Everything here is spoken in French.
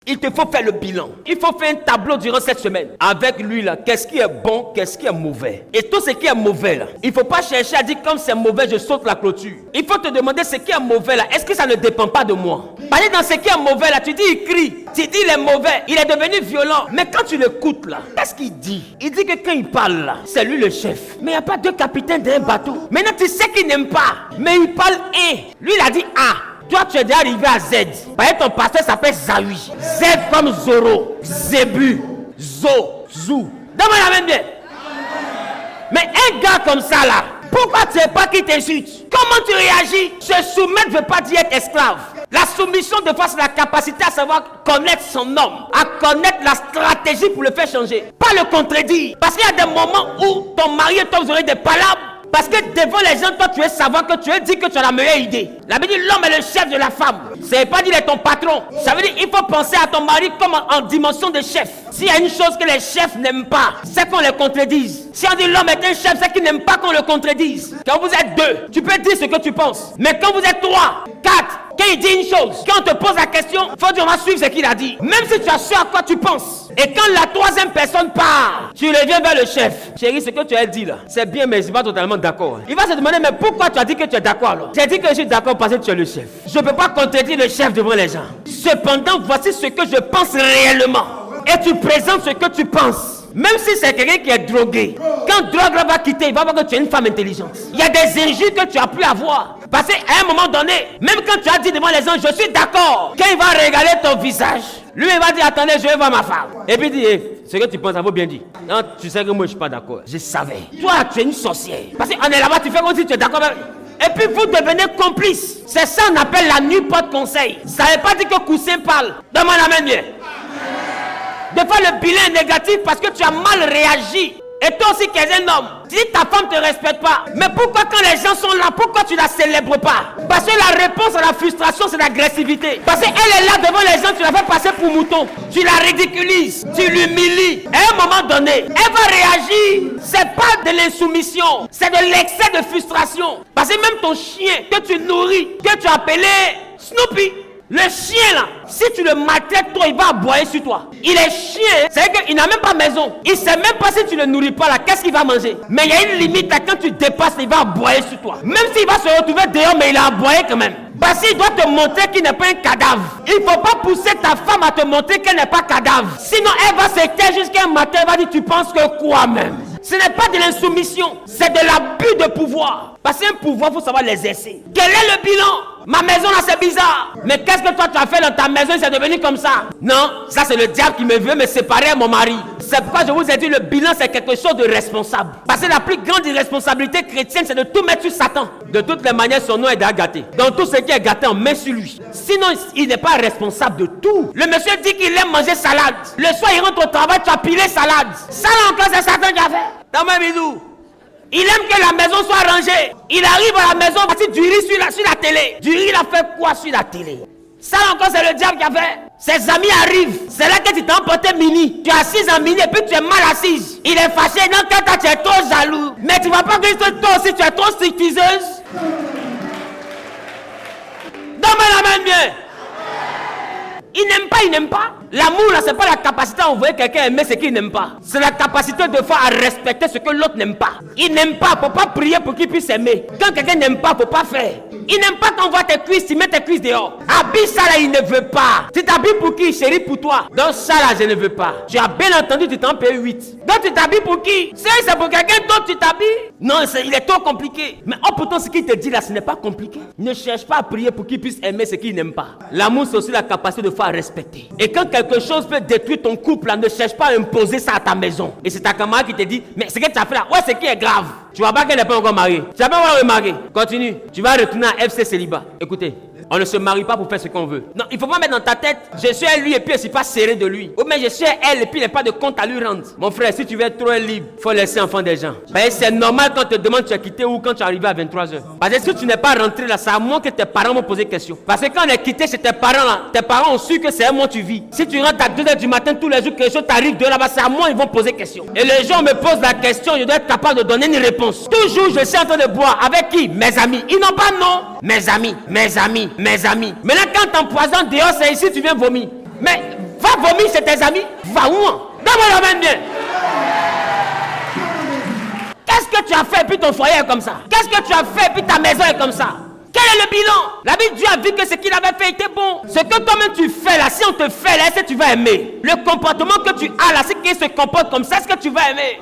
Il te faut faire le bilan. Il faut faire un tableau durant cette semaine. Avec lui là, qu'est-ce qui est bon, qu'est-ce qui est mauvais. Et tout ce qui est mauvais là, il ne faut pas chercher à dire comme c'est mauvais, je saute la clôture. Il faut te demander ce qui est mauvais là, est-ce que ça ne dépend pas de moi? Parce que dans ce qui est mauvais là, tu dis il crie, tu dis il est mauvais, il est devenu violent. Mais quand tu l'écoutes là, qu'est-ce qu'il dit? Il dit que quand il parle là, c'est lui le chef. Mais il n'y a pas deux capitaines d'un bateau. Maintenant tu sais qu'il n'aime pas, mais il parle un. Lui il a dit A. Toi, tu es déjà arrivé à Z. Par exemple, ton pasteur s'appelle Zawi. Z comme Zoro, Zébu, Zo, Zou. Donne-moi la même bien. Mais un gars comme ça là, pourquoi tu ne sais pas qui t'insulte? Comment tu réagis? Se soumettre ne veut pas dire être esclave. La soumission de face, c'est la capacité à savoir connaître son homme, à connaître la stratégie pour le faire changer. Pas le contredire. Parce qu'il y a des moments où ton mari et toi, vous aurez des palabres. Parce que devant les gens, toi tu es savant, que tu es dit que tu as la meilleure idée. La Bible dit l'homme est le chef de la femme. Ça ne veut pas dire qu'il est ton patron. Ça veut dire qu'il faut penser à ton mari comme en dimension de chef. S'il y a une chose que les chefs n'aiment pas, c'est qu'on les contredise. Si on dit l'homme est un chef, c'est qu'il n'aime pas qu'on le contredise. Quand vous êtes deux, tu peux dire ce que tu penses. Mais quand vous êtes trois, quatre, quand il dit une chose, quand on te pose la question, il faut dire on va suivre ce qu'il a dit. Même si tu as su à quoi tu penses. Et quand la troisième personne part, tu reviens vers le chef. Chérie, ce que tu as dit là, c'est bien, mais je ne suis pas totalement d'accord. Il va se demander, mais pourquoi tu as dit que tu es d'accord alors? J'ai dit que je suis d'accord parce que tu es le chef. Je ne peux pas contredire le chef devant les gens. Cependant, voici ce que je pense réellement. Et tu présentes ce que tu penses. Même si c'est quelqu'un qui est drogué, quand drogue va quitter, il va voir que tu es une femme intelligente. Il y a des injures que tu as pu avoir. Parce qu'à un moment donné, même quand tu as dit devant les gens, je suis d'accord, quand il va regarder ton visage, lui il va dire, attendez, je vais voir ma femme. Et puis il dit, ce que tu penses, ça vaut bien dire. Non, tu sais que moi je suis pas d'accord. Je savais. Toi, tu es une sorcière. Parce qu'on est là-bas, tu fais comme si tu es d'accord. Et puis vous devenez complice. C'est ça qu'on appelle la nuit porte conseil. Ça ne veut pas dire que Coussin parle. Donne-moi la main bien. Des fois le bilan est négatif parce que tu as mal réagi. Et toi aussi qui es un homme, si ta femme ne te respecte pas, mais pourquoi quand les gens sont là, pourquoi tu la célèbres pas? Parce que la réponse à la frustration, c'est l'agressivité. Parce qu'elle est là devant les gens, tu la fais passer pour mouton. Tu la ridiculises, tu l'humilies. Et à un moment donné, elle va réagir. C'est pas de l'insoumission, c'est de l'excès de frustration. Parce que même ton chien que tu nourris, que tu as appelé Snoopy, le chien là, si tu le maltraites toi, il va aboyer sur toi. Il est chien, c'est-à-dire qu'il n'a même pas maison. Il ne sait même pas si tu ne le nourris pas là, qu'est-ce qu'il va manger. Mais il y a une limite là, quand tu dépasses, il va aboyer sur toi. Même s'il va se retrouver dehors, mais il a aboyé quand même. Parce qu'il doit te montrer qu'il n'est pas un cadavre. Il ne faut pas pousser ta femme à te montrer qu'elle n'est pas cadavre. Sinon elle va se taire jusqu'à un matin, elle va dire tu penses que quoi même. Ce n'est pas de l'insoumission, c'est de l'abus de pouvoir. Parce qu'un pouvoir, il faut savoir l'exercer. Quel est le bilan? Ma maison là c'est bizarre. Mais qu'est-ce que toi tu as fait dans ta maison, c'est devenu comme ça? Non, ça c'est le diable qui me veut me séparer à mon mari. C'est pourquoi je vous ai dit le bilan c'est quelque chose de responsable. Parce que la plus grande irresponsabilité chrétienne c'est de tout mettre sur Satan. De toutes les manières son nom est déjà gâté. Donc tout ce qui est gâté on met sur lui. Sinon il n'est pas responsable de tout. Le monsieur dit qu'il aime manger salade. Le soir il rentre au travail, tu as pilé salade. Ça là encore c'est Satan qui a fait. Dans mes bisous. Il aime que la maison soit rangée. Il arrive à la maison, voici du riz sur la télé. Du riz, il a fait quoi sur la télé? Ça encore, c'est le diable qui a fait. Ses amis arrivent. C'est là que tu t'es emporté mini. Tu es assise en mini et puis tu es mal assise. Il est fâché. Non, quand tu es trop jaloux. Mais tu ne vois pas que toi aussi, tu es trop strictiseuse. Donne-moi la main bien. Il n'aime pas. L'amour là, c'est pas la capacité à envoyer quelqu'un aimer ce qu'il n'aime pas. C'est la capacité de faire à respecter ce que l'autre n'aime pas. Il n'aime pas, faut pas prier pour qu'il puisse aimer. Quand quelqu'un n'aime pas, faut pas faire. Il n'aime pas qu'on voit tes cuisses, tu mets tes cuisses dehors. Habille ça là, il ne veut pas. Tu t'habilles pour qui, chérie, pour toi? Donc ça là, je ne veux pas. Tu as bien entendu, tu t'en payes 8. Donc tu t'habilles pour qui? C'est pour quelqu'un d'autre, tu t'habilles? Non, il est trop compliqué. Mais oh pourtant, ce qu'il te dit là, ce n'est pas compliqué. Ne cherche pas à prier pour qu'il puisse aimer ce qu'il n'aime pas. L'amour, c'est aussi la capacité de faire respecter. Et quand quelque chose peut détruire ton couple, là, ne cherche pas à imposer ça à ta maison. Et c'est ta camarade qui te dit, mais ce que tu as fait là, ouais, c'est qui est grave. Tu vois pas qu'elle n'est pas encore mariée. Tu vas pas voir remarquer. Continue. Tu vas retourner à FC célibat. Écoutez, on ne se marie pas pour faire ce qu'on veut. Non, il faut pas mettre dans ta tête, je suis à lui et puis je ne suis pas serré de lui. Ou bien je suis à elle et puis il n'y a pas de compte à lui rendre. Mon frère, si tu veux être trop libre, il faut laisser enfant des gens. Parce que c'est normal quand on te demande tu as quitté ou quand tu es arrivé à 23h. Parce que si tu n'es pas rentré là, c'est à moi que tes parents m'ont posé question. Parce que quand on est quitté chez tes parents là, tes parents ont su que c'est à moi tu vis. Si tu rentres à 2h du matin tous les jours, quelque chose t'arrive de là-bas, c'est à moi ils vont poser question. Et les gens me posent la question, je dois être capable de donner une réponse. Toujours je suis en train de boire. Avec qui? Mes amis. Ils n'ont pas de nom. Mes amis, mes amis, mes amis. Maintenant quand t'empoisonnes dehors, c'est ici tu viens vomir. Mais va vomir, c'est tes amis. Va où? Donne-moi la main bien. Qu'est-ce que tu as fait puis ton foyer est comme ça? Qu'est-ce que tu as fait puis ta maison est comme ça? Quel est le bilan? La Bible, Dieu a vu que ce qu'il avait fait était bon. Ce que toi-même tu fais là, si on te fait là, est-ce que tu vas aimer? Le comportement que tu as là, si quelqu'un se comporte comme ça, est-ce que tu vas aimer?